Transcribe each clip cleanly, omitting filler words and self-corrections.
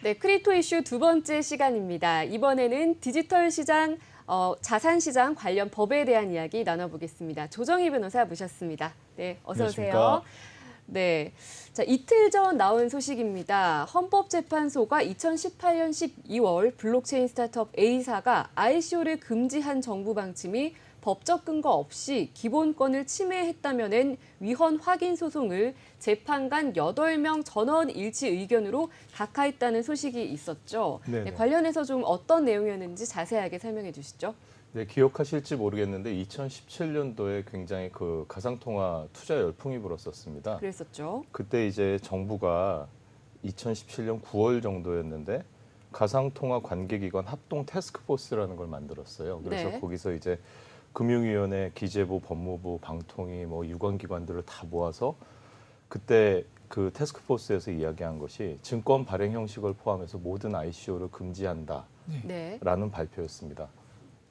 네, 크립토 이슈 두 번째 시간입니다. 이번에는 디지털 시장, 자산 시장 관련 법에 대한 이야기 나눠보겠습니다. 조정희 변호사 모셨습니다. 네, 어서 오세요. 네, 자, 이틀 전 나온 소식입니다. 헌법재판소가 2018년 12월 블록체인 스타트업 A사가 ICO를 금지한 정부 방침이 법적 근거 없이 기본권을 침해했다면은 위헌 확인 소송을 재판관 8명 전원 일치 의견으로 각하했다는 소식이 있었죠. 네, 관련해서 좀 어떤 내용이었는지 자세하게 설명해 주시죠. 네, 기억하실지 모르겠는데 2017년도에 굉장히 그 가상통화 투자 열풍이 불었었습니다. 그랬었죠. 그때 이제 정부가 2017년 9월 정도였는데 가상통화 관계기관 합동 태스크포스라는 걸 만들었어요. 그래서 네. 거기서 이제 금융위원회, 기재부, 법무부, 방통위, 뭐 유관기관들을 다 모아서 그때 그 태스크포스에서 이야기한 것이 증권 발행 형식을 포함해서 모든 ICO를 금지한다라는 네. 발표였습니다.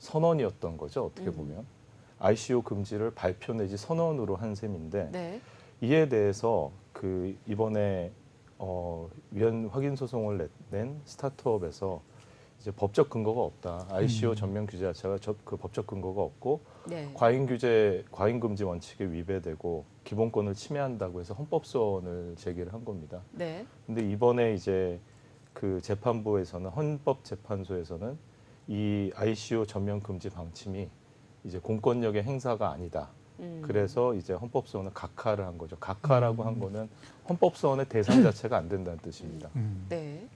선언이었던 거죠, 어떻게 보면. ICO 금지를 발표 내지 선언으로 한 셈인데 네. 이에 대해서 그 이번에 위헌 확인 소송을 낸 스타트업에서 이제 법적 근거가 없다. ICO 전면 규제 자체가 그 법적 근거가 없고 네. 과잉 금지 원칙에 위배되고 기본권을 침해한다고 해서 헌법소원을 제기를 한 겁니다. 네. 근데 이번에 이제 그 재판부에서는 헌법재판소에서는 이 ICO 전면 금지 방침이 이제 공권력의 행사가 아니다. 그래서 이제 헌법소원을 각하를 한 거죠. 각하라고 한 거는 헌법소원의 대상 자체가 안 된다는 뜻입니다. 네.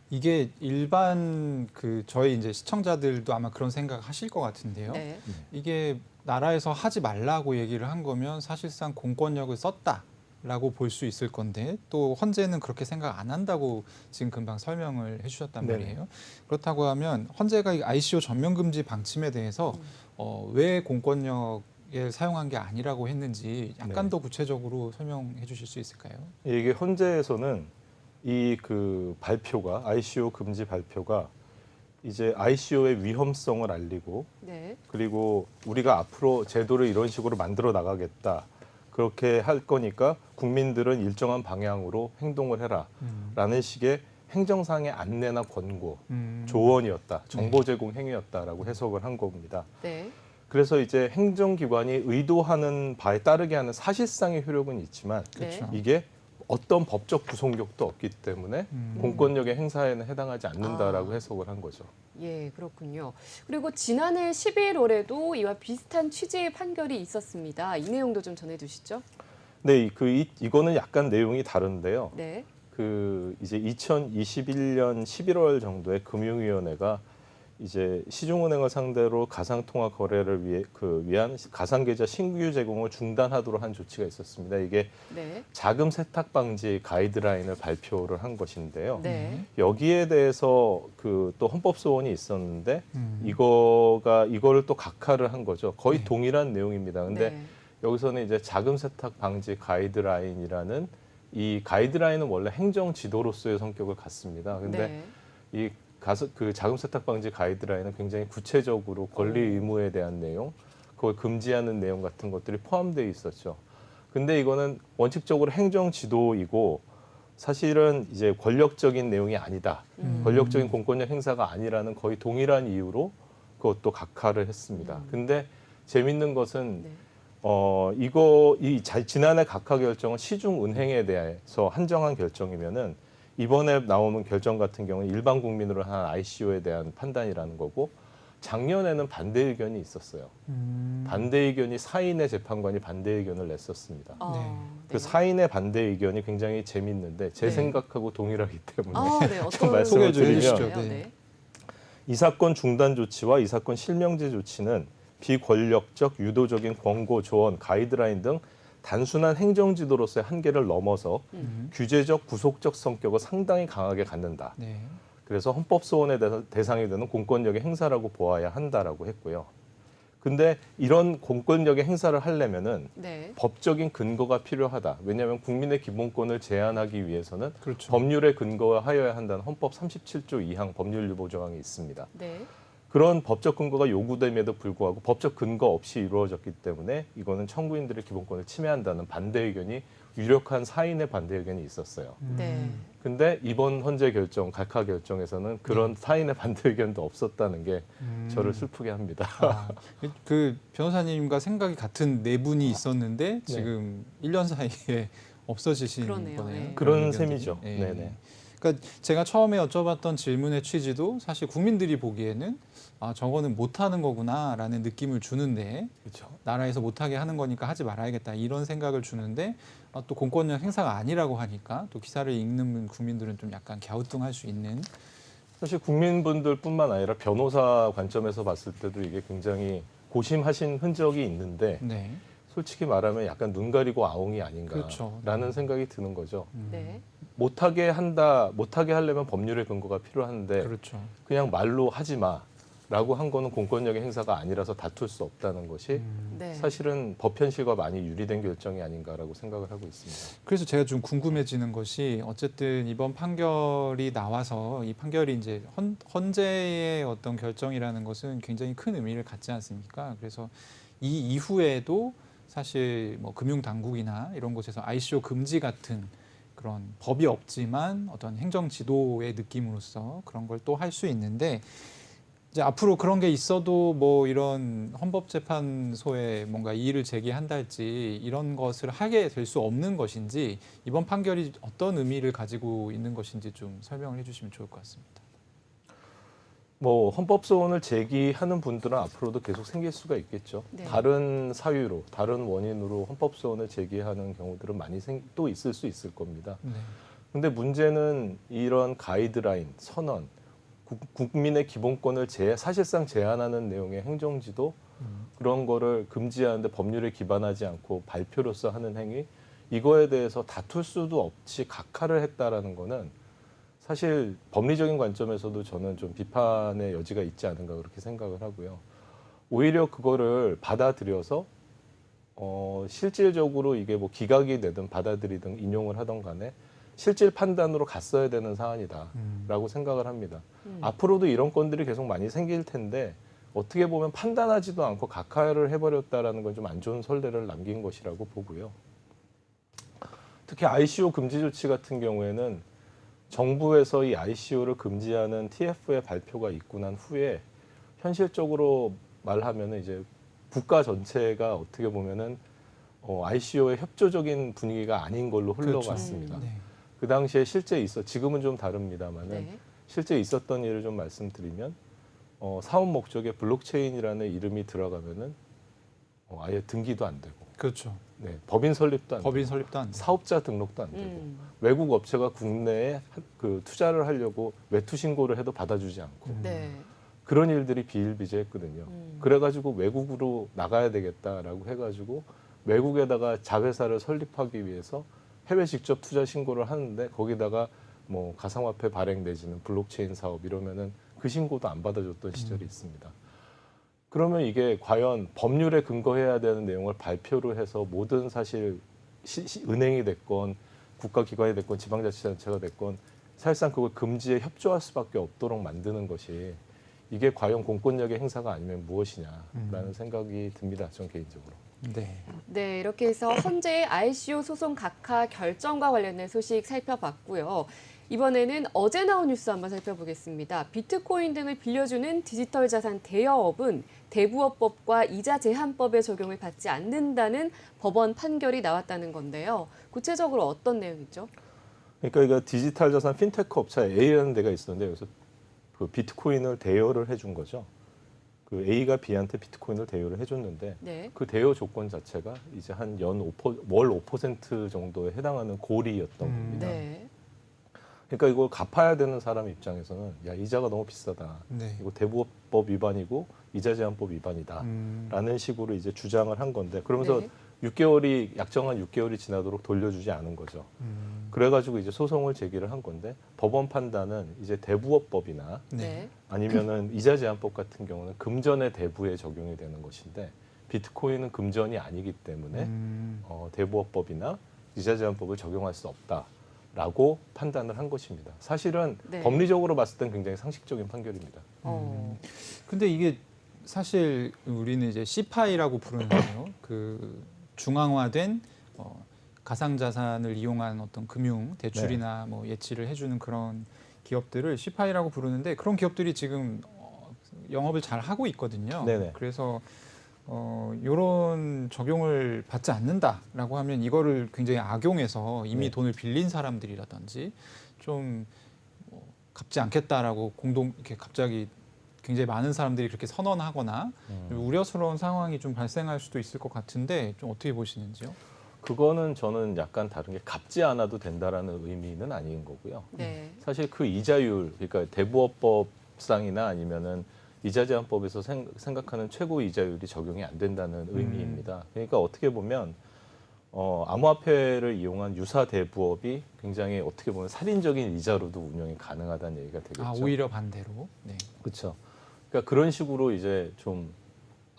이게 일반 저희 이제 시청자들도 아마 그런 생각하실 것 같은데요. 네. 이게 나라에서 하지 말라고 얘기를 한 거면 사실상 공권력을 썼다라고 볼 수 있을 건데 또 헌재는 그렇게 생각 안 한다고 지금 금방 설명을 해주셨단 말이에요. 그렇다고 하면 헌재가 이 ICO 전면 금지 방침에 대해서 왜 공권력을 사용한 게 아니라고 했는지 약간 더 구체적으로 설명해 주실 수 있을까요? 이게 헌재에서는 이 그 발표가 ICO 금지 발표가 이제 ICO의 위험성을 알리고 네. 그리고 우리가 앞으로 제도를 이런 식으로 만들어 나가겠다. 그렇게 할 거니까 국민들은 일정한 방향으로 행동을 해라라는 식의 행정상의 안내나 권고, 조언이었다. 정보 제공 행위였다라고 해석을 한 겁니다. 네. 그래서 이제 행정기관이 의도하는 바에 따르게 하는 사실상의 효력은 있지만 네. 이게 어떤 법적 구속력도 없기 때문에 공권력의 행사에는 해당하지 않는다라고 해석을 한 거죠. 예, 그렇군요. 그리고 지난해 11월에도 이와 비슷한 취지의 판결이 있었습니다. 이 내용도 좀 전해주시죠. 네, 이거는 약간 내용이 다른데요. 네. 그 이제 2021년 11월 정도에 금융위원회가 이제 시중은행을 상대로 가상통화 거래를 위한 가상계좌 신규 제공을 중단하도록 한 조치가 있었습니다. 이게 네. 자금 세탁 방지 가이드라인을 발표를 한 것인데요. 네. 여기에 대해서 그 또 헌법소원이 있었는데 이거를 또 각하를 한 거죠. 거의 동일한 내용입니다. 근데 네. 여기서는 이제 자금 세탁 방지 가이드라인이라는 이 가이드라인은 원래 행정 지도로서의 성격을 갖습니다. 근데 네. 그 자금 세탁 방지 가이드라인은 굉장히 구체적으로 권리 의무에 대한 내용, 그걸 금지하는 내용 같은 것들이 포함되어 있었죠. 근데 이거는 원칙적으로 행정 지도이고 사실은 이제 권력적인 내용이 아니다. 권력적인 공권력 행사가 아니라는 거의 동일한 이유로 그것도 각하를 했습니다. 근데 재밌는 것은 지난해 각하 결정은 시중은행에 대해서 한정한 결정이면은 이번에 나오는 결정 같은 경우는 일반 국민으로 한 ICO에 대한 판단이라는 거고 작년에는 반대 의견이 있었어요. 반대 의견이 4인의 재판관이 반대 의견을 냈었습니다. 그 4인의 반대 의견이 굉장히 재밌는데 제 생각하고 동일하기 때문에 네. 좀 말씀을 드리면 네. 이 사건 중단 조치와 이 사건 실명제 조치는 비권력적, 유도적인 권고, 조언, 가이드라인 등 단순한 행정지도로서의 한계를 넘어서 규제적, 구속적 성격을 상당히 강하게 갖는다. 그래서 헌법소원의 대상이 되는 공권력의 행사라고 보아야 한다라고 했고요. 근데 이런 공권력의 행사를 하려면은 법적인 근거가 필요하다. 왜냐하면 국민의 기본권을 제한하기 위해서는 법률에 근거하여야 한다는 헌법 37조 2항 법률 유보 조항이 있습니다. 그런 법적 근거가 요구됨에도 불구하고 법적 근거 없이 이루어졌기 때문에 이거는 청구인들의 기본권을 침해한다는 반대 의견이 유력한 사인의 반대 의견이 있었어요. 네. 근데 이번 헌재 결정, 각하 결정에서는 그런 사인의 반대 의견도 없었다는 게 저를 슬프게 합니다. 아, 그 변호사님과 생각이 같은 네 분이 있었는데 지금 1년 사이에 없어지신 그러네요. 거네요. 네. 그런 의견들이. 셈이죠. 예. 네네. 그러니까 제가 처음에 여쭤봤던 질문의 취지도 사실 국민들이 보기에는 아, 저거는 못하는 거구나라는 느낌을 주는데 그렇죠. 나라에서 못하게 하는 거니까 하지 말아야겠다 이런 생각을 주는데 또 공권력 행사가 아니라고 하니까 또 기사를 읽는 국민들은 좀 약간 갸우뚱할 수 있는. 사실 국민분들뿐만 아니라 변호사 관점에서 봤을 때도 이게 굉장히 고심하신 흔적이 있는데 네. 솔직히 말하면 약간 눈 가리고 아웅이 아닌가라는 그렇죠. 생각이 드는 거죠. 네. 못하게 하려면 법률의 근거가 필요한데 그렇죠. 그냥 말로 하지 마라고 한 거는 공권력의 행사가 아니라서 다툴 수 없다는 것이 네. 사실은 법 현실과 많이 유리된 결정이 아닌가라고 생각을 하고 있습니다. 그래서 제가 좀 궁금해지는 것이 어쨌든 이번 판결이 나와서 이 판결이 이제 헌재의 어떤 결정이라는 것은 굉장히 큰 의미를 갖지 않습니까? 그래서 이 이후에도 사실 뭐 금융 당국이나 이런 곳에서 ICO 금지 같은 그런 법이 없지만 어떤 행정 지도의 느낌으로서 그런 걸 또 할 수 있는데 이제 앞으로 그런 게 있어도 뭐 이런 헌법재판소에 뭔가 이의를 제기한달지 이런 것을 하게 될 수 없는 것인지 이번 판결이 어떤 의미를 가지고 있는 것인지 좀 설명을 해주시면 좋을 것 같습니다. 뭐 헌법소원을 제기하는 분들은 앞으로도 계속 생길 수가 있겠죠. 네. 다른 사유로, 다른 원인으로 헌법소원을 제기하는 경우들은 많이 또 있을 수 있을 겁니다. 네. 근데 문제는 이런 가이드라인, 선언, 국민의 기본권을 사실상 제한하는 내용의 행정지도 그런 거를 금지하는데 법률에 기반하지 않고 발표로서 하는 행위 이거에 대해서 다툴 수도 없이 각하를 했다라는 거는 사실 법리적인 관점에서도 저는 좀 비판의 여지가 있지 않은가 그렇게 생각을 하고요. 오히려 그거를 받아들여서 실질적으로 이게 뭐 기각이 되든 받아들이든 인용을 하던 간에 실질 판단으로 갔어야 되는 사안이다라고 생각을 합니다. 앞으로도 이런 건들이 계속 많이 생길 텐데 어떻게 보면 판단하지도 않고 각하를 해버렸다라는 건 좀 안 좋은 선례를 남긴 것이라고 보고요. 특히 ICO 금지 조치 같은 경우에는 정부에서 이 ICO를 금지하는 TF의 발표가 있고 난 후에 현실적으로 말하면은 이제 국가 전체가 어떻게 보면은 ICO의 협조적인 분위기가 아닌 걸로 흘러갔습니다. 네. 그 당시에 실제 지금은 좀 다릅니다만은 네. 실제 있었던 일을 좀 말씀드리면 사업 목적에 블록체인이라는 이름이 들어가면은 아예 등기도 안 되고, 그렇죠. 네, 법인 설립도 안 법인 되고, 설립도 안 돼요. 사업자 등록도 안 되고, 외국 업체가 국내에 그 투자를 하려고 외투 신고를 해도 받아주지 않고 네. 그런 일들이 비일비재했거든요. 그래가지고 외국으로 나가야 되겠다라고 해가지고 외국에다가 자회사를 설립하기 위해서 해외 직접 투자 신고를 하는데 거기다가 뭐 가상화폐 발행 내지는 블록체인 사업 이러면은 그 신고도 안 받아줬던 시절이 있습니다. 그러면 이게 과연 법률에 근거해야 되는 내용을 발표를 해서 모든 사실 은행이 됐건 국가기관이 됐건 지방자치단체가 됐건 사실상 그걸 금지에 협조할 수밖에 없도록 만드는 것이 이게 과연 공권력의 행사가 아니면 무엇이냐라는 생각이 듭니다. 전 개인적으로. 네. 네, 이렇게 해서 헌재의 ICO 소송 각하 결정과 관련된 소식 살펴봤고요. 이번에는 어제 나온 뉴스 한번 살펴보겠습니다. 비트코인 등을 빌려주는 디지털 자산 대여업은 대부업법과 이자 제한법의 적용을 받지 않는다는 법원 판결이 나왔다는 건데요. 구체적으로 어떤 내용이죠? 그러니까 이거 디지털 자산 핀테크 업체 A라는 데가 있었는데 여기서 그 비트코인을 대여를 해준 거죠. 그 A가 B한테 비트코인을 대여를 해줬는데 네. 그 대여 조건 자체가 이제 한 월 5% 정도에 해당하는 고리였던 겁니다. 네. 그러니까 이걸 갚아야 되는 사람 입장에서는 야 이자가 너무 비싸다. 네. 이거 대부업법 위반이고 이자 제한법 위반이다라는 식으로 이제 주장을 한 건데 그러면서 네. 6개월이 약정한 6개월이 지나도록 돌려주지 않은 거죠. 그래가지고 이제 소송을 제기를 한 건데 법원 판단은 이제 대부업법이나 네. 아니면은 이자 제한법 같은 경우는 금전의 대부에 적용이 되는 것인데 비트코인은 금전이 아니기 때문에 대부업법이나 이자 제한법을 적용할 수 없다라고 판단을 한 것입니다. 사실은 네. 법리적으로 봤을 땐 굉장히 상식적인 판결입니다. 근데 이게 사실 우리는 이제 CPI라고 부르는데요. 그 중앙화된 가상자산을 이용한 어떤 금융 대출이나 뭐 예치를 해주는 그런 기업들을 CFI라고 부르는데 그런 기업들이 지금 영업을 잘 하고 있거든요. 네네. 그래서 이런 적용을 받지 않는다라고 하면 이거를 굉장히 악용해서 이미 네. 돈을 빌린 사람들이라든지 좀 갚지 않겠다라고 이렇게 갑자기 굉장히 많은 사람들이 그렇게 선언하거나 우려스러운 상황이 좀 발생할 수도 있을 것 같은데 좀 어떻게 보시는지요? 그거는 저는 약간 다른 게 갚지 않아도 된다라는 의미는 아닌 거고요. 네. 사실 그 이자율, 그러니까 대부업법상이나 아니면은 이자제한법에서 생각하는 최고 이자율이 적용이 안 된다는 의미입니다. 그러니까 어떻게 보면 암호화폐를 이용한 유사 대부업이 굉장히 어떻게 보면 살인적인 이자로도 운영이 가능하다는 얘기가 되겠죠. 아, 오히려 반대로. 네. 그렇죠. 그러니까 그런 식으로 이제 좀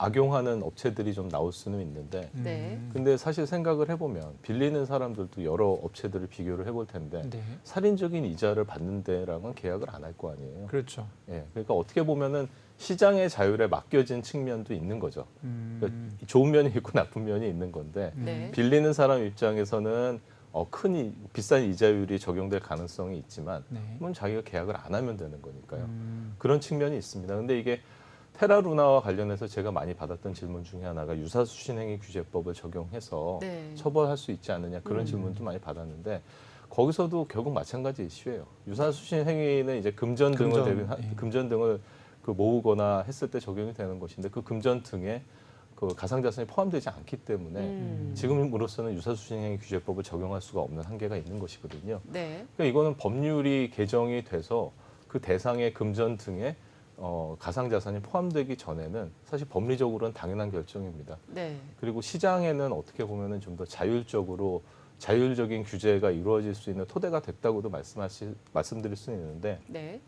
악용하는 업체들이 좀 나올 수는 있는데, 네. 근데 사실 생각을 해보면 빌리는 사람들도 여러 업체들을 비교를 해볼 텐데 네. 살인적인 이자를 받는 데랑은 계약을 안 할 거 아니에요. 그렇죠. 예, 그러니까 어떻게 보면은 시장의 자율에 맡겨진 측면도 있는 거죠. 그러니까 좋은 면이 있고 나쁜 면이 있는 건데 네. 빌리는 사람 입장에서는 비싼 이자율이 적용될 가능성이 있지만 네. 그건 자기가 계약을 안 하면 되는 거니까요. 그런 측면이 있습니다. 근데 이게 테라루나와 관련해서 제가 많이 받았던 질문 중에 하나가 유사수신행위 규제법을 적용해서 네. 처벌할 수 있지 않느냐 그런 질문도 많이 받았는데 거기서도 결국 마찬가지 이슈예요. 유사수신행위는 이제 금전 등을 그 모으거나 했을 때 적용이 되는 것인데 그 금전 등에 그 가상자산이 포함되지 않기 때문에 지금으로서는 유사수신행위 규제법을 적용할 수가 없는 한계가 있는 것이거든요. 네. 그러니까 이거는 법률이 개정이 돼서 그 대상의 금전 등에 가상자산이 포함되기 전에는 사실 법리적으로는 당연한 결정입니다. 네. 그리고 시장에는 어떻게 보면은 좀 더 자율적인 규제가 이루어질 수 있는 토대가 됐다고도 말씀드릴 수는 있는데 네.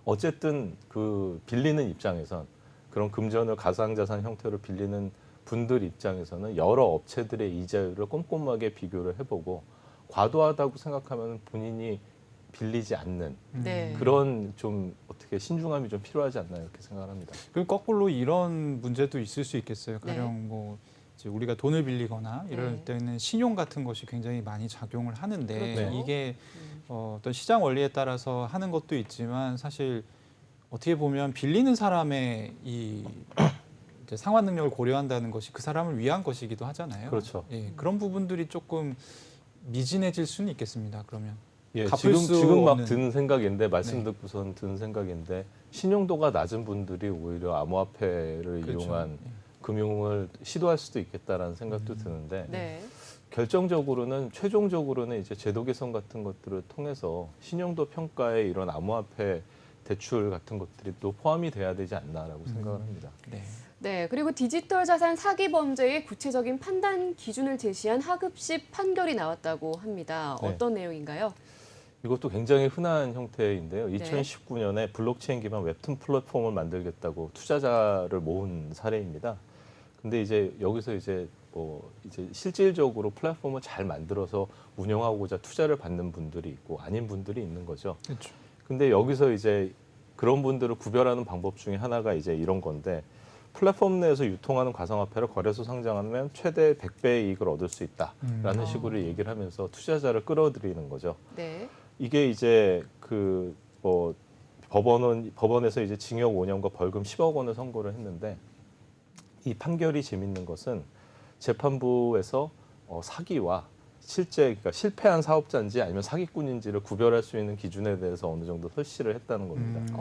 어쨌든 그 빌리는 입장에선 그런 금전을 가상자산 형태로 빌리는 분들 입장에서는 여러 업체들의 이자율을 꼼꼼하게 비교를 해보고 과도하다고 생각하면 본인이 빌리지 않는 네. 그런 좀 어떻게 신중함이 좀 필요하지 않나 이렇게 생각을 합니다. 그리고 거꾸로 이런 문제도 있을 수 있겠어요. 네. 가령 뭐 이제 우리가 돈을 빌리거나 이럴 네. 때는 신용 같은 것이 굉장히 많이 작용을 하는데 그렇죠. 이게 어떤 시장 원리에 따라서 하는 것도 있지만 사실 어떻게 보면 빌리는 사람의 이 이제 상환 능력을 고려한다는 것이 그 사람을 위한 것이기도 하잖아요. 그렇죠. 예, 그런 부분들이 조금 미진해질 수는 있겠습니다. 그러면. 예, 갚을 수 지금 막 없는. 드는 생각인데 말씀 네. 듣고선 드는 생각인데 신용도가 낮은 분들이 오히려 암호화폐를 그렇죠. 이용한 예. 금융을 시도할 수도 있겠다라는 생각도 드는데 네. 최종적으로는 이제 제도 개선 같은 것들을 통해서 신용도 평가에 이런 암호화폐 대출 같은 것들이 또 포함이 돼야 되지 않나라고 생각을 합니다. 네. 네. 그리고 디지털 자산 사기 범죄의 구체적인 판단 기준을 제시한 하급식 판결이 나왔다고 합니다. 네. 어떤 내용인가요? 이것도 굉장히 흔한 형태인데요. 네. 2019년에 블록체인 기반 웹툰 플랫폼을 만들겠다고 투자자를 모은 사례입니다. 근데 이제 여기서 이제 실질적으로 플랫폼을 잘 만들어서 운영하고자 투자를 받는 분들이 있고 아닌 분들이 있는 거죠. 그렇죠. 근데 여기서 이제 그런 분들을 구별하는 방법 중에 하나가 이제 이런 건데 플랫폼 내에서 유통하는 가상화폐를 거래소 상장하면 최대 100배의 이익을 얻을 수 있다라는 식으로 얘기를 하면서 투자자를 끌어들이는 거죠. 네. 이게 이제 법원에서 이제 징역 5년과 벌금 10억 원을 선고를 했는데 이 판결이 재밌는 것은 재판부에서 사기와 그러니까 실패한 사업자인지 아니면 사기꾼인지를 구별할 수 있는 기준에 대해서 어느 정도 설치를 했다는 겁니다.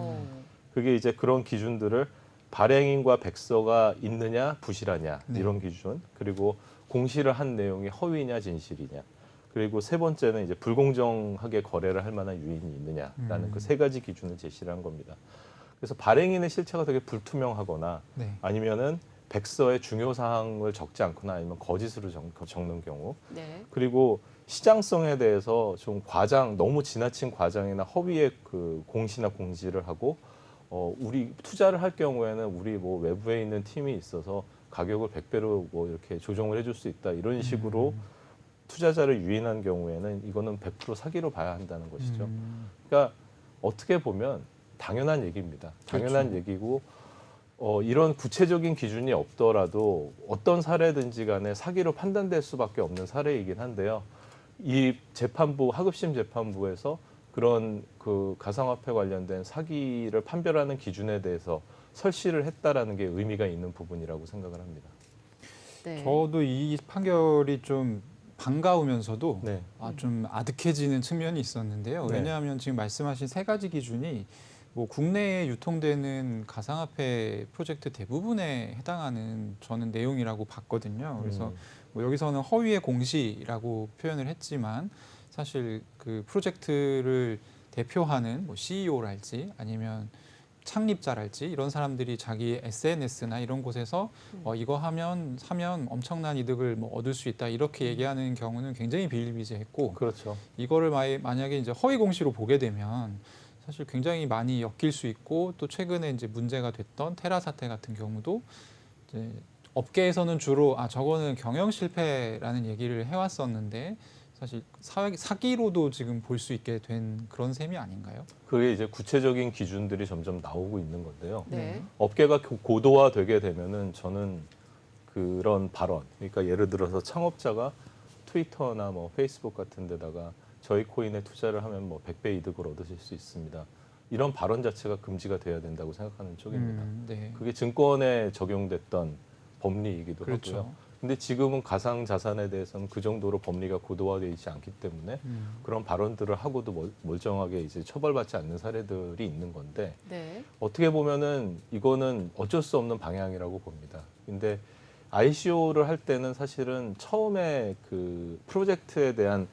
그게 이제 그런 기준들을 발행인과 백서가 있느냐 부실하냐 네. 이런 기준, 그리고 공시를 한 내용이 허위냐 진실이냐, 그리고 세 번째는 이제 불공정하게 거래를 할 만한 유인이 있느냐라는 그 세 가지 기준을 제시를 한 겁니다. 그래서 발행인의 실체가 되게 불투명하거나 네. 아니면은 백서에 중요 사항을 적지 않거나 아니면 거짓으로 적는 경우, 네. 그리고 시장성에 대해서 좀 너무 지나친 과장이나 허위의 그 공시나 공지를 하고 우리 투자를 할 경우에는 우리 뭐 외부에 있는 팀이 있어서 가격을 100배로 뭐 이렇게 조정을 해줄 수 있다 이런 식으로 투자자를 유인한 경우에는 이거는 100% 사기로 봐야 한다는 것이죠. 그러니까 어떻게 보면 당연한 얘기입니다. 당연한 그렇죠. 얘기고 이런 구체적인 기준이 없더라도 어떤 사례든지 간에 사기로 판단될 수밖에 없는 사례이긴 한데요. 이 재판부, 하급심 재판부에서 그런 그 가상화폐 관련된 사기를 판별하는 기준에 대해서 설시를 했다라는 게 의미가 있는 부분이라고 생각을 합니다. 네. 저도 이 판결이 좀 반가우면서도 네. 좀 아득해지는 측면이 있었는데요. 네. 왜냐하면 지금 말씀하신 세 가지 기준이 뭐 국내에 유통되는 가상화폐 프로젝트 대부분에 해당하는 저는 내용이라고 봤거든요. 그래서 뭐 여기서는 허위의 공시라고 표현을 했지만 사실 그 프로젝트를 대표하는 뭐 CEO랄지 아니면 창립자랄지 이런 사람들이 자기 SNS나 이런 곳에서 이거 사면 엄청난 이득을 뭐 얻을 수 있다 이렇게 얘기하는 경우는 굉장히 비일비재했고 그렇죠. 이거를 만약에 이제 허위 공시로 보게 되면 사실 굉장히 많이 엮일 수 있고 또 최근에 이제 문제가 됐던 테라 사태 같은 경우도 이제 업계에서는 주로 저거는 경영 실패라는 얘기를 해왔었는데 사실 사기로도 지금 볼 수 있게 된 그런 셈이 아닌가요? 그게 이제 구체적인 기준들이 점점 나오고 있는 건데요. 네. 업계가 고도화되게 되면은 저는 그런 발언, 그러니까 예를 들어서 창업자가 트위터나 뭐 페이스북 같은 데다가 저희 코인에 투자를 하면 뭐 100배 이득을 얻으실 수 있습니다. 이런 발언 자체가 금지가 돼야 된다고 생각하는 쪽입니다. 네. 그게 증권에 적용됐던 법리이기도 그렇죠. 하고요. 근데 지금은 가상 자산에 대해서는 그 정도로 법리가 고도화되어 있지 않기 때문에 그런 발언들을 하고도 멀쩡하게 이제 처벌받지 않는 사례들이 있는 건데 네. 어떻게 보면은 이거는 어쩔 수 없는 방향이라고 봅니다. 근데 ICO를 할 때는 사실은 처음에 그 프로젝트에 대한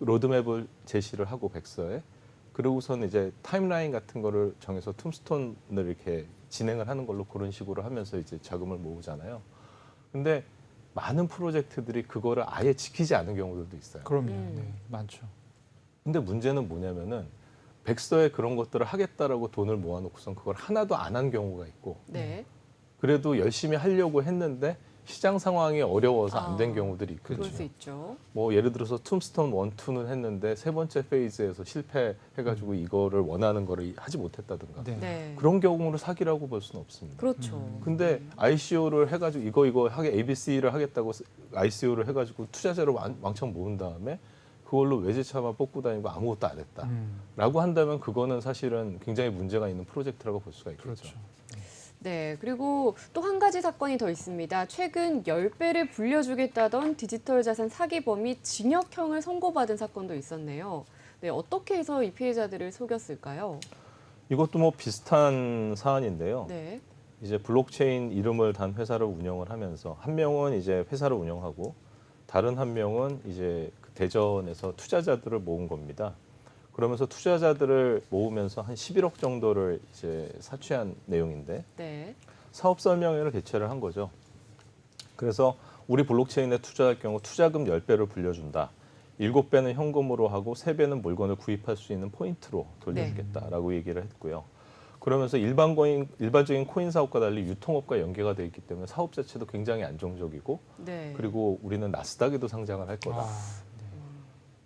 로드맵을 제시를 하고 백서에 그러고선 이제 타임라인 같은 거를 정해서 툼스톤을 이렇게 진행을 하는 걸로 그런 식으로 하면서 이제 자금을 모으잖아요. 근데 많은 프로젝트들이 그거를 아예 지키지 않은 경우들도 있어요. 그럼요. 네, 많죠. 근데 문제는 뭐냐면은 백서에 그런 것들을 하겠다라고 돈을 모아놓고선 그걸 하나도 안 한 경우가 있고 네. 그래도 열심히 하려고 했는데 시장 상황이 어려워서 안 된 경우들이 그럴 있거든요. 수 있죠. 뭐 예를 들어서 툼스톤 1, 2는 했는데 세 번째 페이즈에서 실패해가지고 이거를 원하는 거를 하지 못했다든가 네. 네. 그런 경우를 사기라고 볼 수는 없습니다. 그렇죠. 근데 ICO를 해가지고 이거 하게 ABC를 하겠다고 ICO를 해가지고 투자자를 왕창 모은 다음에 그걸로 외제차만 뽑고 다니고 아무것도 안 했다라고 한다면 그거는 사실은 굉장히 문제가 있는 프로젝트라고 볼 수가 있겠죠. 그렇죠. 네, 그리고 또 한 가지 사건이 더 있습니다. 최근 10배를 불려주겠다던 디지털 자산 사기범이 징역형을 선고받은 사건도 있었네요. 네, 어떻게 해서 이 피해자들을 속였을까요? 이것도 뭐 비슷한 사안인데요. 네, 이제 블록체인 이름을 단 회사를 운영을 하면서 한 명은 이제 회사를 운영하고 다른 한 명은 이제 그 대전에서 투자자들을 모은 겁니다. 그러면서 투자자들을 모으면서 한 11억 정도를 이제 사취한 내용인데 네, 사업 설명회를 개최를 한 거죠. 그래서 우리 블록체인에 투자할 경우 투자금 10배를 불려준다. 7배는 현금으로 하고 3배는 물건을 구입할 수 있는 포인트로 돌려주겠다라고 얘기를 했고요. 그러면서 일반적인 코인 사업과 달리 유통업과 연계가 돼 있기 때문에 사업 자체도 굉장히 안정적이고 네. 그리고 우리는 나스닥에도 상장을 할 거다. 아,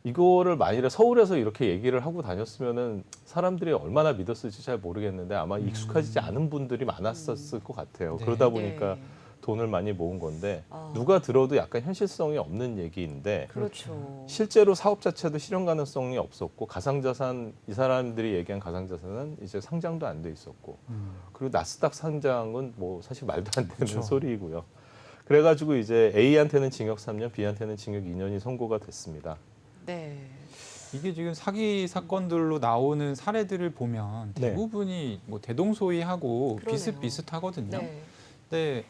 이거를 만일에 서울에서 이렇게 얘기를 하고 다녔으면은 사람들이 얼마나 믿었을지 잘 모르겠는데 아마 익숙하지 않은 분들이 많았었을 것 같아요. 네. 그러다 보니까 네. 돈을 많이 모은 건데 아. 누가 들어도 약간 현실성이 없는 얘기인데 그렇죠. 실제로 사업 자체도 실현 가능성이 없었고 가상자산 이 사람들이 얘기한 가상자산은 이제 상장도 안 돼 있었고 그리고 나스닥 상장은 뭐 사실 말도 안 되는 그렇죠. 소리이고요. 그래가지고 이제 A한테는 징역 3년, B한테는 징역 2년이 선고가 됐습니다. 네. 이게 지금 사기 사건들로 나오는 사례들을 보면 네. 대부분이 뭐 대동소이하고 그러네요. 비슷비슷하거든요. 네. 근데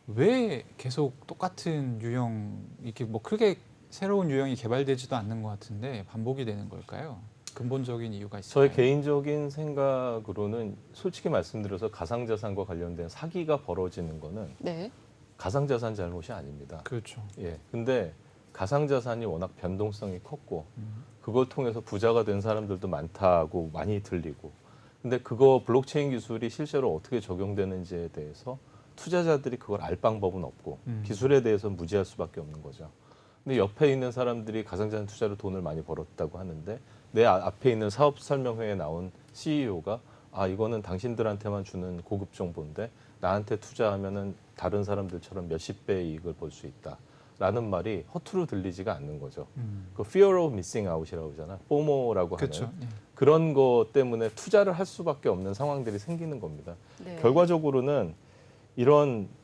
왜 계속 똑같은 유형 이렇게 뭐 크게 새로운 유형이 개발되지도 않는 것 같은데 반복이 되는 걸까요? 근본적인 이유가 있을까요? 저의 개인적인 생각으로는 솔직히 말씀드려서 가상자산과 관련된 사기가 벌어지는 거는 네. 가상자산 잘못이 아닙니다. 그렇죠. 예. 근데 가상자산이 워낙 변동성이 컸고 그걸 통해서 부자가 된 사람들도 많다고 많이 들리고 근데 그거 블록체인 기술이 실제로 어떻게 적용되는지에 대해서 투자자들이 그걸 알 방법은 없고 기술에 대해서는 무지할 수밖에 없는 거죠. 근데 옆에 있는 사람들이 가상자산 투자로 돈을 많이 벌었다고 하는데 내 앞에 있는 사업 설명회에 나온 CEO가 아 이거는 당신들한테만 주는 고급 정보인데 나한테 투자하면은 다른 사람들처럼 몇십 배의 이익을 볼 수 있다라는 말이 허투루 들리지가 않는 거죠. 그 fear of missing out이라고 하잖아. 포모라고 그렇죠. 하는 네. 그런 것 때문에 투자를 할 수밖에 없는 상황들이 생기는 겁니다. 네. 결과적으로는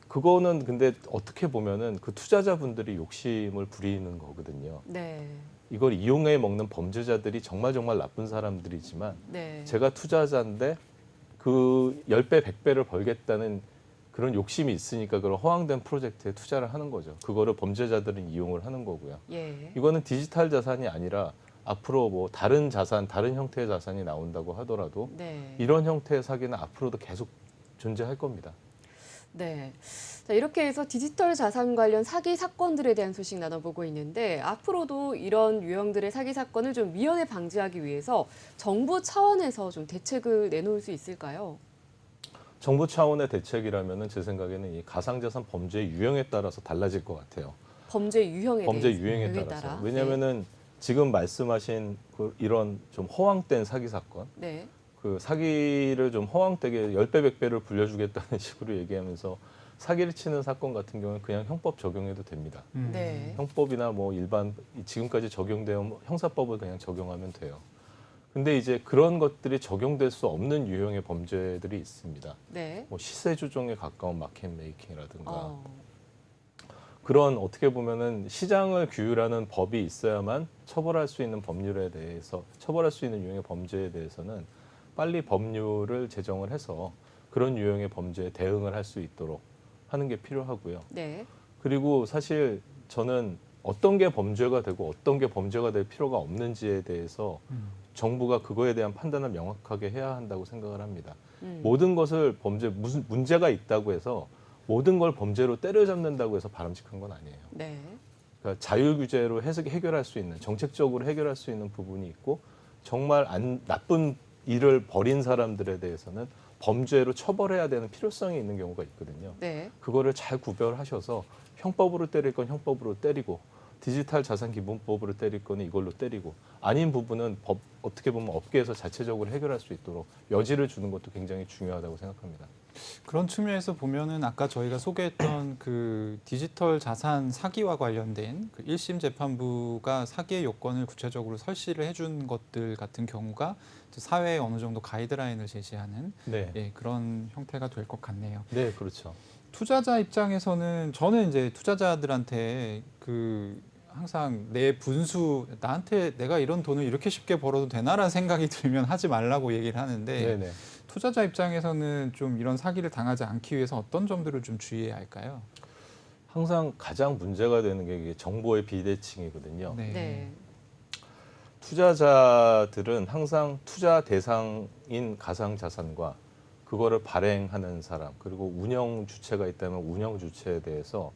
그거는 근데 어떻게 보면은 그 투자자분들이 욕심을 부리는 거거든요. 네. 이걸 이용해 먹는 범죄자들이 정말 나쁜 사람들이지만 네. 제가 투자자인데 그 10배, 100배를 벌겠다는 그런 욕심이 있으니까 그런 허황된 프로젝트에 투자를 하는 거죠. 그거를 범죄자들은 이용을 하는 거고요. 예. 이거는 디지털 자산이 아니라 앞으로 뭐 다른 자산, 다른 형태의 자산이 나온다고 하더라도 네. 이런 형태의 사기는 앞으로도 계속 존재할 겁니다. 네. 자, 이렇게 해서 디지털 자산 관련 사기 사건들에 대한 소식 나눠보고 있는데 앞으로도 이런 유형들의 사기 사건을 좀 미연에 방지하기 위해서 정부 차원에서 좀 대책을 내놓을 수 있을까요? 정부 차원의 대책이라면은 제 생각에는 이 가상자산 범죄 유형에 따라서 달라질 것 같아요. 범죄 유형에 범죄 대해서, 유형에 유형에 따라서. 따라. 왜냐하면은 지금 말씀하신 이런 좀 허황된 사기 사건, 네. 그 사기를 좀 허황되게 10배, 100배를 불려주겠다는 식으로 얘기하면서 사기를 치는 사건 같은 경우는 그냥 형법 적용해도 됩니다. 네. 형법이나 뭐 일반 지금까지 적용되어 형사법을 그냥 적용하면 돼요. 근데 이제 그런 것들이 적용될 수 없는 유형의 범죄들이 있습니다. 네. 뭐 시세 조종에 가까운 마켓 메이킹이라든가 그런 어떻게 보면은 시장을 규율하는 법이 있어야만 처벌할 수 있는 법률에 대해서 처벌할 수 있는 유형의 범죄에 대해서는 빨리 법률을 제정을 해서 그런 유형의 범죄에 대응을 할 수 있도록 하는 게 필요하고요. 네. 그리고 사실 저는 어떤 게 범죄가 되고 어떤 게 범죄가 될 필요가 없는지에 대해서 정부가 그거에 대한 판단을 명확하게 해야 한다고 생각을 합니다. 모든 것을 무슨 문제가 있다고 해서 모든 걸 범죄로 때려잡는다고 해서 바람직한 건 아니에요. 네. 그러니까 자율 규제로 해결할 수 있는 정책적으로 해결할 수 있는 부분이 있고 정말 나쁜 일을 벌인 사람들에 대해서는 범죄로 처벌해야 되는 필요성이 있는 경우가 있거든요. 네. 그거를 잘 구별하셔서 형법으로 때릴 건 형법으로 때리고 디지털 자산 기본법으로 때릴 거는 이걸로 때리고 아닌 부분은 어떻게 보면 업계에서 자체적으로 해결할 수 있도록 여지를 주는 것도 굉장히 중요하다고 생각합니다. 그런 측면에서 보면은 아까 저희가 소개했던 그 디지털 자산 사기와 관련된 그 1심 재판부가 사기의 요건을 구체적으로 설시를 해준 것들 같은 경우가 사회에 어느 정도 가이드라인을 제시하는 네, 예, 그런 형태가 될 것 같네요. 네, 그렇죠. 투자자 입장에서는 저는 이제 투자자들한테 그 항상 내 분수 나한테 내가 이런 돈을 이렇게 쉽게 벌어도 되나라는 생각이 들면 하지 말라고 얘기를 하는데 네, 네. 투자자 입장에서는 좀 이런 사기를 당하지 않기 위해서 어떤 점들을 좀 주의해야 할까요? 항상 가장 문제가 되는 게 이게 정보의 비대칭이거든요. 네. 투자자들은 항상 투자 대상인 가상자산과 그거를 발행하는 사람 그리고 운영 주체가 있다면 운영 주체에 대해서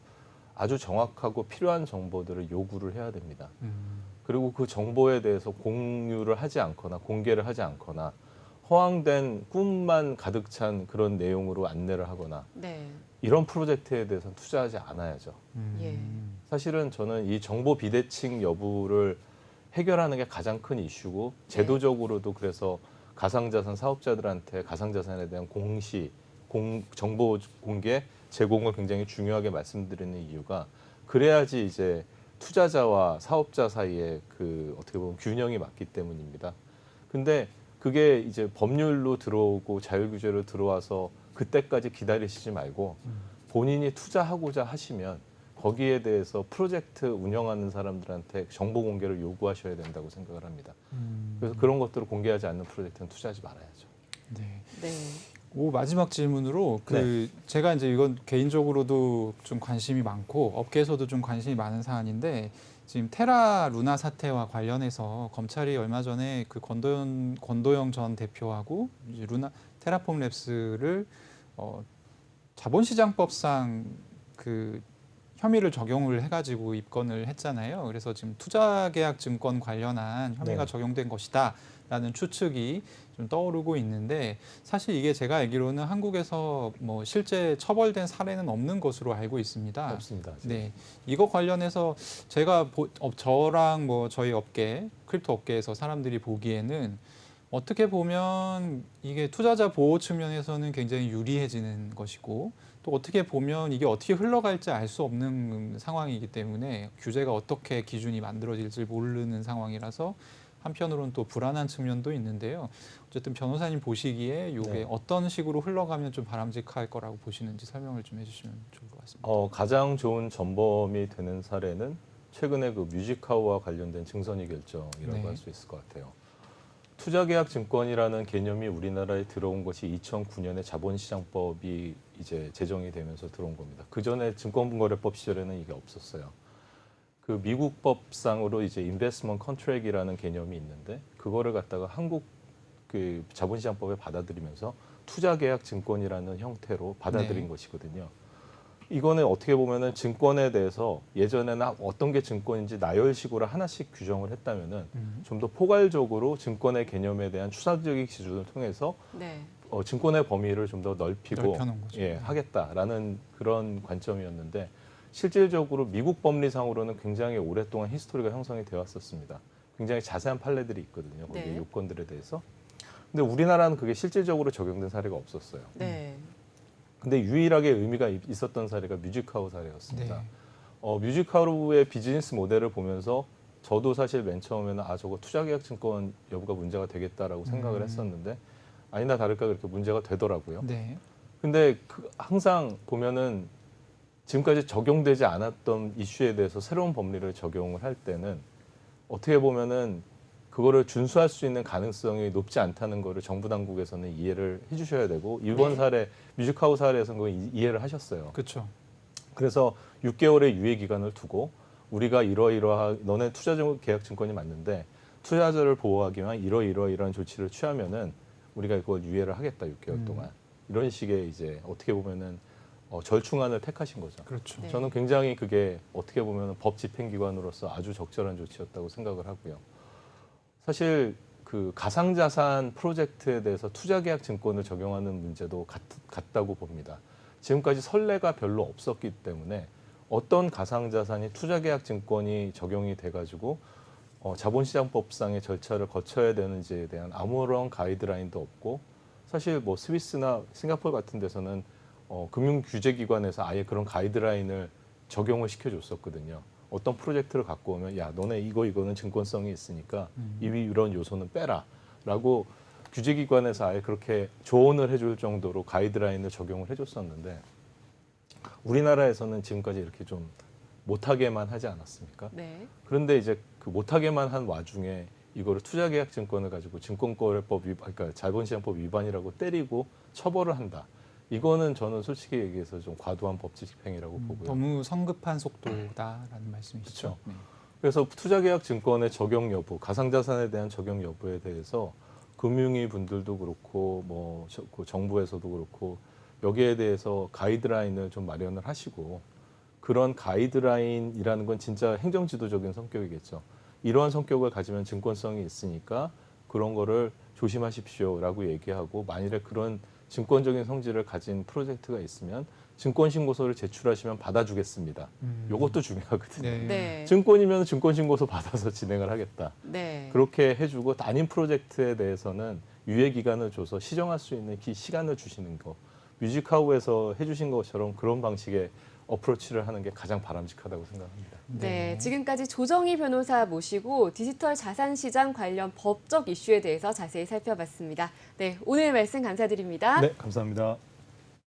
아주 정확하고 필요한 정보들을 요구를 해야 됩니다. 그리고 그 정보에 대해서 공유를 하지 않거나 공개를 하지 않거나 허황된 꿈만 가득 찬 그런 내용으로 안내를 하거나 네. 이런 프로젝트에 대해서는 투자하지 않아야죠. 예. 사실은 저는 이 정보 비대칭 여부를 해결하는 게 가장 큰 이슈고 제도적으로도 그래서 가상자산 사업자들한테 가상자산에 대한 정보 공개 제공을 굉장히 중요하게 말씀드리는 이유가 그래야지 이제 투자자와 사업자 사이에 그 어떻게 보면 균형이 맞기 때문입니다. 근데 그게 이제 법률로 들어오고 자율규제로 들어와서 그때까지 기다리시지 말고 본인이 투자하고자 하시면 거기에 대해서 프로젝트 운영하는 사람들한테 정보 공개를 요구하셔야 된다고 생각을 합니다. 그래서 그런 것들을 공개하지 않는 프로젝트는 투자하지 말아야죠. 네. 네. 오, 마지막 질문으로 제가 이제 이건 개인적으로도 좀 관심이 많고 업계에서도 좀 관심이 많은 사안인데 지금 테라 루나 사태와 관련해서 검찰이 얼마 전에 그 권도영 전 대표하고 이제 테라폼 랩스를 자본시장법상 그 혐의를 적용을 해가지고 입건을 했잖아요. 그래서 지금 투자계약증권 관련한 혐의가 적용된 것이다라는 추측이 좀 떠오르고 있는데 사실 이게 제가 알기로는 한국에서 뭐 실제 처벌된 사례는 없는 것으로 알고 있습니다. 없습니다. 네, 이거 관련해서 제가 저랑 뭐 저희 업계 크립토 업계에서 사람들이 보기에는 어떻게 보면 이게 투자자 보호 측면에서는 굉장히 유리해지는 것이고 또 어떻게 보면 이게 어떻게 흘러갈지 알 수 없는 상황이기 때문에 규제가 어떻게 기준이 만들어질지 모르는 상황이라서 한편으로는 또 불안한 측면도 있는데요. 어쨌든 변호사님 보시기에 이게 네. 어떤 식으로 흘러가면 좀 바람직할 거라고 보시는지 설명을 좀 해주시면 좋을 것 같습니다. 가장 좋은 전범이 되는 사례는 최근에 그 뮤직하우와 관련된 증선이 결정이라고 네. 할 수 있을 것 같아요. 투자계약 증권이라는 개념이 우리나라에 들어온 것이 2009년에 자본시장법이 이제 제정이 되면서 들어온 겁니다. 그 전에 증권거래법 시절에는 이게 없었어요. 그 미국 법상으로 이제 인베스트먼트 컨트랙이라는 개념이 있는데 그거를 갖다가 한국 그 자본시장법에 받아들이면서 투자계약 증권이라는 형태로 받아들인 네. 것이거든요. 이거는 어떻게 보면은 증권에 대해서 예전에는 어떤 게 증권인지 나열식으로 하나씩 규정을 했다면은 좀 더 포괄적으로 증권의 개념에 대한 추상적인 기준을 통해서 네. 증권의 범위를 좀 더 넓히고 넓혀놓은 거죠. 예, 하겠다라는 그런 관점이었는데 실질적으로 미국 법리상으로는 굉장히 오랫동안 히스토리가 형성이 되어 왔었습니다. 굉장히 자세한 판례들이 있거든요. 거기에 네. 요건들에 대해서. 근데 우리나라는 그게 실질적으로 적용된 사례가 없었어요. 네. 근데 유일하게 의미가 있었던 사례가 뮤직하우 사례였습니다. 네. 뮤직하우의 비즈니스 모델을 보면서 저도 사실 맨 처음에는 저거 투자계약 증권 여부가 문제가 되겠다라고 생각을 했었는데 아니나 다를까 그렇게 문제가 되더라고요. 네. 근데 항상 보면은 지금까지 적용되지 않았던 이슈에 대해서 새로운 법리를 적용을 할 때는 어떻게 보면은 그거를 준수할 수 있는 가능성이 높지 않다는 거를 정부 당국에서는 이해를 해주셔야 되고 이번 네. 사례 뮤직하우 사례에서는 그걸 이해를 하셨어요. 그렇죠. 그래서 6개월의 유예 기간을 두고 우리가 이러이러한 너네 투자계약 증권이 맞는데 투자자를 보호하기 위한 이러이러한 조치를 취하면은 우리가 이걸 유예를 하겠다 6개월 동안 이런 식의 이제 어떻게 보면은 절충안을 택하신 거죠. 그렇죠. 네. 저는 굉장히 그게 어떻게 보면 법 집행기관으로서 아주 적절한 조치였다고 생각을 하고요. 사실 그 가상자산 프로젝트에 대해서 투자계약 증권을 적용하는 문제도 같다고 봅니다. 지금까지 선례가 별로 없었기 때문에 어떤 가상자산이 투자계약 증권이 적용이 돼가지고 자본시장법상의 절차를 거쳐야 되는지에 대한 아무런 가이드라인도 없고 사실 뭐 스위스나 싱가포르 같은 데서는 금융규제기관에서 아예 그런 가이드라인을 적용을 시켜줬었거든요. 어떤 프로젝트를 갖고 오면 야 너네 이거는 증권성이 있으니까 이런 요소는 빼라라고 규제기관에서 아예 그렇게 조언을 해줄 정도로 가이드라인을 적용을 해줬었는데 우리나라에서는 지금까지 이렇게 좀 못하게만 하지 않았습니까? 네. 그런데 이제 그 못하게만 한 와중에 이거를 투자계약 증권을 가지고 증권거래법 그러니까 자본시장법 위반이라고 때리고 처벌을 한다. 이거는 저는 솔직히 얘기해서 좀 과도한 법 집행이라고 보고요. 너무 성급한 속도다라는 말씀이시죠. 네. 그래서 투자계약 증권의 적용 여부, 가상자산에 대한 적용 여부에 대해서 금융위 분들도 그렇고 뭐 정부에서도 그렇고 여기에 대해서 가이드라인을 좀 마련을 하시고 그런 가이드라인이라는 건 진짜 행정지도적인 성격이겠죠. 이러한 성격을 가지면 증권성이 있으니까 그런 거를 조심하십시오라고 얘기하고 만일에 그런 증권적인 성질을 가진 프로젝트가 있으면 증권신고서를 제출하시면 받아주겠습니다. 이것도 중요하거든요. 네. 네. 증권이면 증권신고서 받아서 진행을 하겠다. 네. 그렇게 해주고 단임 프로젝트에 대해서는 유예 기간을 줘서 시정할 수 있는 시간을 주시는 거. 뮤직하우에서 해주신 것처럼 그런 방식의 어프로치를 하는 게 가장 바람직하다고 생각합니다. 네, 지금까지 조정희 변호사 모시고 디지털 자산 시장 관련 법적 이슈에 대해서 자세히 살펴봤습니다. 네, 오늘 말씀 감사드립니다. 네, 감사합니다.